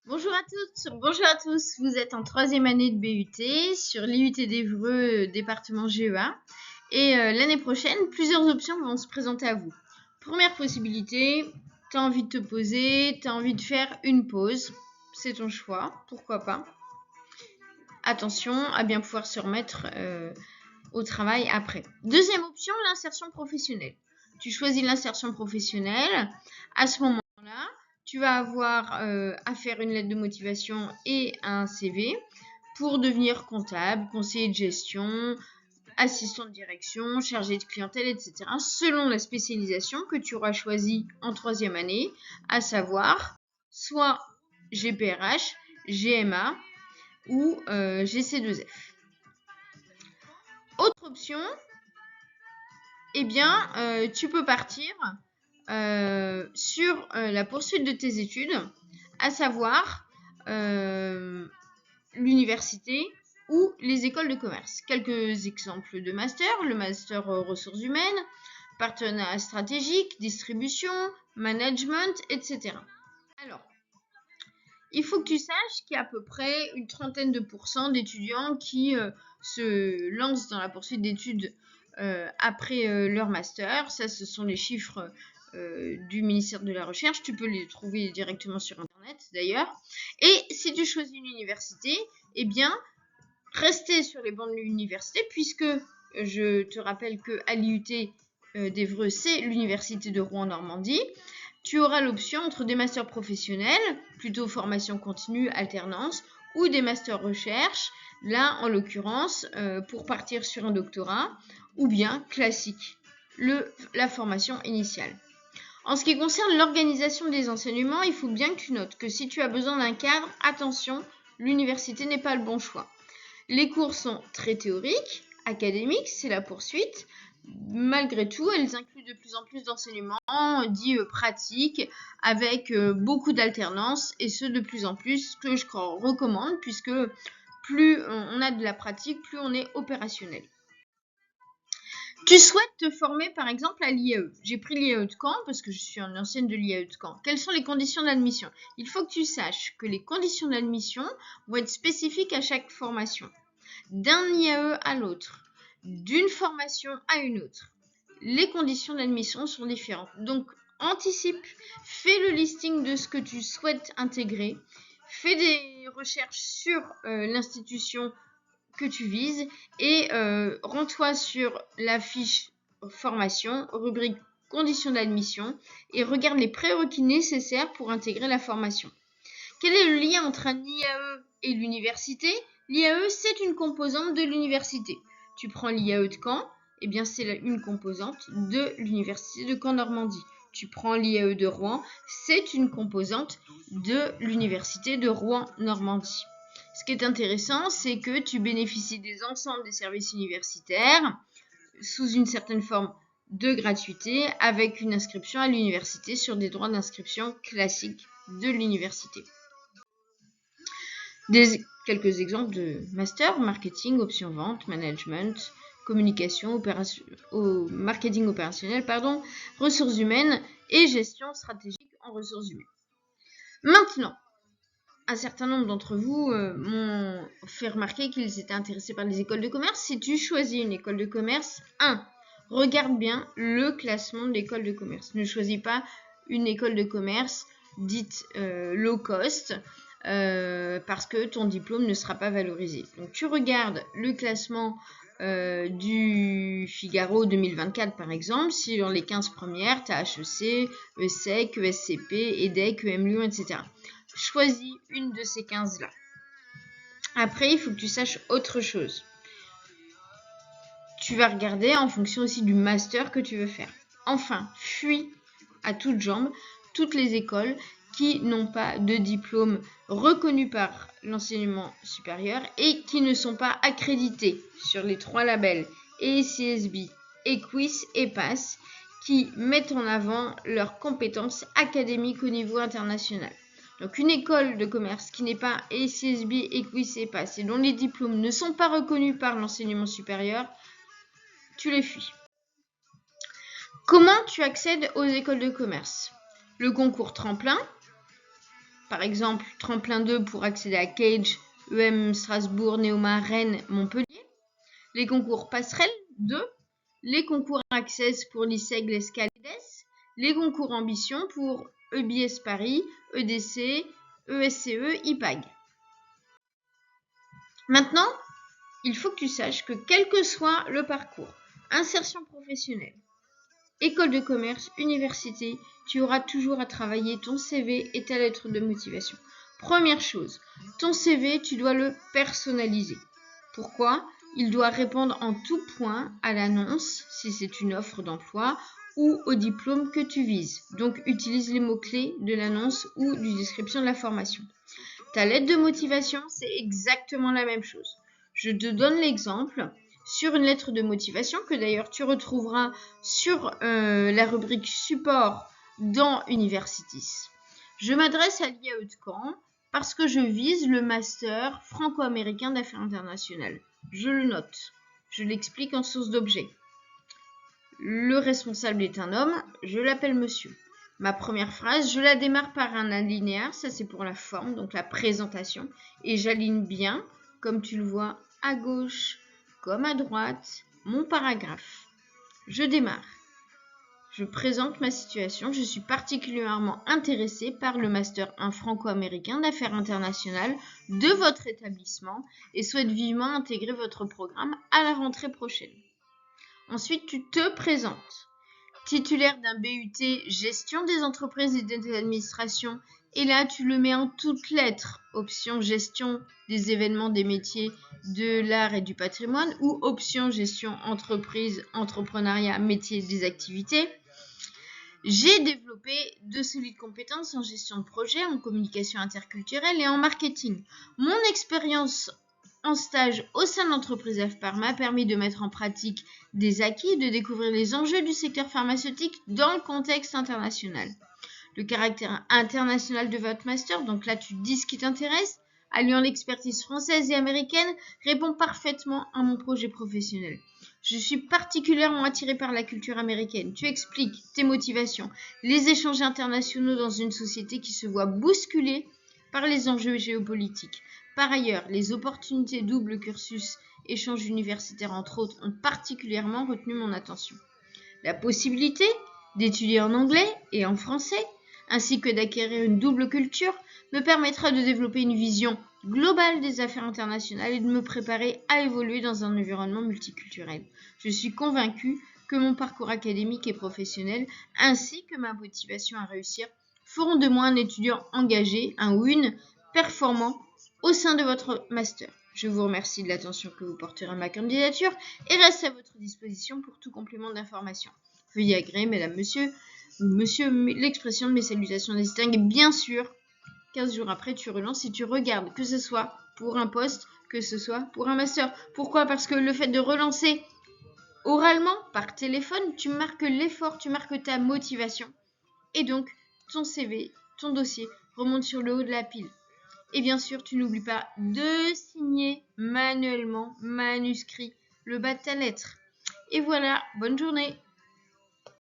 Bonjour à toutes, bonjour à tous. Vous êtes en troisième année de BUT sur l'IUT d'Évreux, département GEA. Et l'année prochaine, plusieurs options vont se présenter à vous. Première possibilité, tu as envie de te poser, tu as envie de faire une pause. C'est ton choix, pourquoi pas. Attention à bien pouvoir se remettre au travail après. Deuxième option, l'insertion professionnelle. Tu choisis l'insertion professionnelle. À ce moment-là, tu vas avoir à faire une lettre de motivation et un CV pour devenir comptable, conseiller de gestion, assistant de direction, chargé de clientèle, etc. selon la spécialisation que tu auras choisie en troisième année, à savoir soit GPRH, GMA ou GC2F. Autre option, eh bien, tu peux partir sur la poursuite de tes études, à savoir l'université ou les écoles de commerce. Quelques exemples de master, le master ressources humaines, partenariat stratégique, distribution, management, etc. Alors, il faut que tu saches qu'il y a à peu près une trentaine de pourcents d'étudiants qui se lancent dans la poursuite d'études après leur master. Ça, ce sont les chiffres du ministère de la Recherche. Tu peux les trouver directement sur Internet, d'ailleurs. Et si tu choisis une université, eh bien, restez sur les bancs de l'université, puisque je te rappelle qu'à l'IUT d'Évreux, c'est l'université de Rouen-Normandie. Tu auras l'option entre des masters professionnels, plutôt formation continue, alternance, ou des masters recherche, là en l'occurrence pour partir sur un doctorat, ou bien classique, la formation initiale. En ce qui concerne l'organisation des enseignements, il faut bien que tu notes que si tu as besoin d'un cadre, attention, l'université n'est pas le bon choix. Les cours sont très théoriques, académiques, c'est la poursuite. Malgré tout, elles incluent de plus en plus d'enseignements dits pratiques avec beaucoup d'alternance et ce de plus en plus, ce que je recommande puisque plus on a de la pratique, plus on est opérationnel. Tu souhaites te former par exemple à l'IAE. J'ai pris l'IAE de Caen parce que je suis une ancienne de l'IAE de Caen. Quelles sont les conditions d'admission? Il faut que tu saches que les conditions d'admission vont être spécifiques à chaque formation. D'un IAE à l'autre, d'une formation à une autre. Les conditions d'admission sont différentes. Donc, anticipe, fais le listing de ce que tu souhaites intégrer, fais des recherches sur l'institution que tu vises et rends-toi sur la fiche formation, rubrique conditions d'admission et regarde les prérequis nécessaires pour intégrer la formation. Quel est le lien entre un IAE et l'université? L'IAE, c'est une composante de l'université. Tu prends l'IAE de Caen, eh bien c'est une composante de l'université de Caen-Normandie. Tu prends l'IAE de Rouen, c'est une composante de l'université de Rouen-Normandie. Ce qui est intéressant, c'est que tu bénéficies des ensembles des services universitaires sous une certaine forme de gratuité avec une inscription à l'université sur des droits d'inscription classiques de l'université. Quelques exemples de master, marketing, option vente, management, communication, marketing opérationnel, ressources humaines et gestion stratégique en ressources humaines. Maintenant, un certain nombre d'entre vous m'ont fait remarquer qu'ils étaient intéressés par les écoles de commerce. Si tu choisis une école de commerce, regarde bien le classement de l'école de commerce. Ne choisis pas une école de commerce dite low cost parce que ton diplôme ne sera pas valorisé. Donc tu regardes le classement du Figaro 2024 par exemple. Si dans les 15 premières, tu as HEC, ESSEC, ESCP, EDEC, EM Lyon, etc. Choisis une de ces 15-là. Après, il faut que tu saches autre chose. Tu vas regarder en fonction aussi du master que tu veux faire. Enfin, fuis à toutes jambes toutes les écoles qui n'ont pas de diplôme reconnu par l'enseignement supérieur et qui ne sont pas accréditées sur les 3 labels ECSB, EQUIS et PASS qui mettent en avant leurs compétences académiques au niveau international. Donc une école de commerce qui n'est pas ECSB, EQUIS et PASS et dont les diplômes ne sont pas reconnus par l'enseignement supérieur, tu les fuis. Comment tu accèdes aux écoles de commerce? Le concours tremplin, par exemple Tremplin 2 pour accéder à Cage, EM Strasbourg, Néoma, Rennes, Montpellier. Les concours Passerelle 2, les concours Access pour l'ISEG, l'ESCALEDES, les concours Ambition pour EBS Paris, EDC, ESCE, IPAG. Maintenant, il faut que tu saches que quel que soit le parcours, insertion professionnelle, école de commerce, université, tu auras toujours à travailler ton CV et ta lettre de motivation. Première chose, ton CV, tu dois le personnaliser. Pourquoi ? Il doit répondre en tout point à l'annonce, si c'est une offre d'emploi, ou au diplôme que tu vises. Donc, utilise les mots-clés de l'annonce ou du description de la formation. Ta lettre de motivation, c'est exactement la même chose. Je te donne l'exemple sur une lettre de motivation que d'ailleurs tu retrouveras sur la rubrique support dans Universitis. Je m'adresse à l'IAE de Caen parce que je vise le master franco-américain d'affaires internationales. Je le note. Je l'explique en source d'objet. Le responsable est un homme, je l'appelle monsieur. Ma première phrase, je la démarre par un alinéa, ça c'est pour la forme, donc la présentation, et j'aligne bien, comme tu le vois, à gauche comme à droite, mon paragraphe. Je démarre. Je présente ma situation, je suis particulièrement intéressée par le Master 1 franco-américain d'affaires internationales de votre établissement et souhaite vivement intégrer votre programme à la rentrée prochaine. Ensuite, tu te présentes. Titulaire d'un BUT gestion des entreprises et des administrations, et là tu le mets en toutes lettres, option gestion des événements, des métiers, de l'art et du patrimoine, ou option gestion entreprise, entrepreneuriat, métier, des activités. J'ai développé de solides compétences en gestion de projet, en communication interculturelle et en marketing. Mon expérience en stage au sein de l'entreprise AFPAR m'a permis de mettre en pratique des acquis et de découvrir les enjeux du secteur pharmaceutique dans le contexte international. Le caractère international de votre master, donc là tu dis ce qui t'intéresse, alliant l'expertise française et américaine, répond parfaitement à mon projet professionnel. Je suis particulièrement attirée par la culture américaine. Tu expliques tes motivations, les échanges internationaux dans une société qui se voit bousculée par les enjeux géopolitiques. Par ailleurs, les opportunités double cursus, échanges universitaires entre autres, ont particulièrement retenu mon attention. La possibilité d'étudier en anglais et en français, ainsi que d'acquérir une double culture, me permettra de développer une vision globale des affaires internationales et de me préparer à évoluer dans un environnement multiculturel. Je suis convaincue que mon parcours académique et professionnel, ainsi que ma motivation à réussir, feront de moi un étudiant engagé, un ou une performant au sein de votre master. Je vous remercie de l'attention que vous porterez à ma candidature et reste à votre disposition pour tout complément d'information. Veuillez agréer, mesdames, monsieur, l'expression de mes salutations distinguées, bien sûr. 15 jours après, tu relances et tu regardes, que ce soit pour un poste, que ce soit pour un master. Pourquoi ? Parce que le fait de relancer oralement, par téléphone, tu marques l'effort, tu marques ta motivation. Et donc, ton CV, ton dossier remonte sur le haut de la pile. Et bien sûr, tu n'oublies pas de signer manuellement, manuscrit, le bas de ta lettre. Et voilà, bonne journée!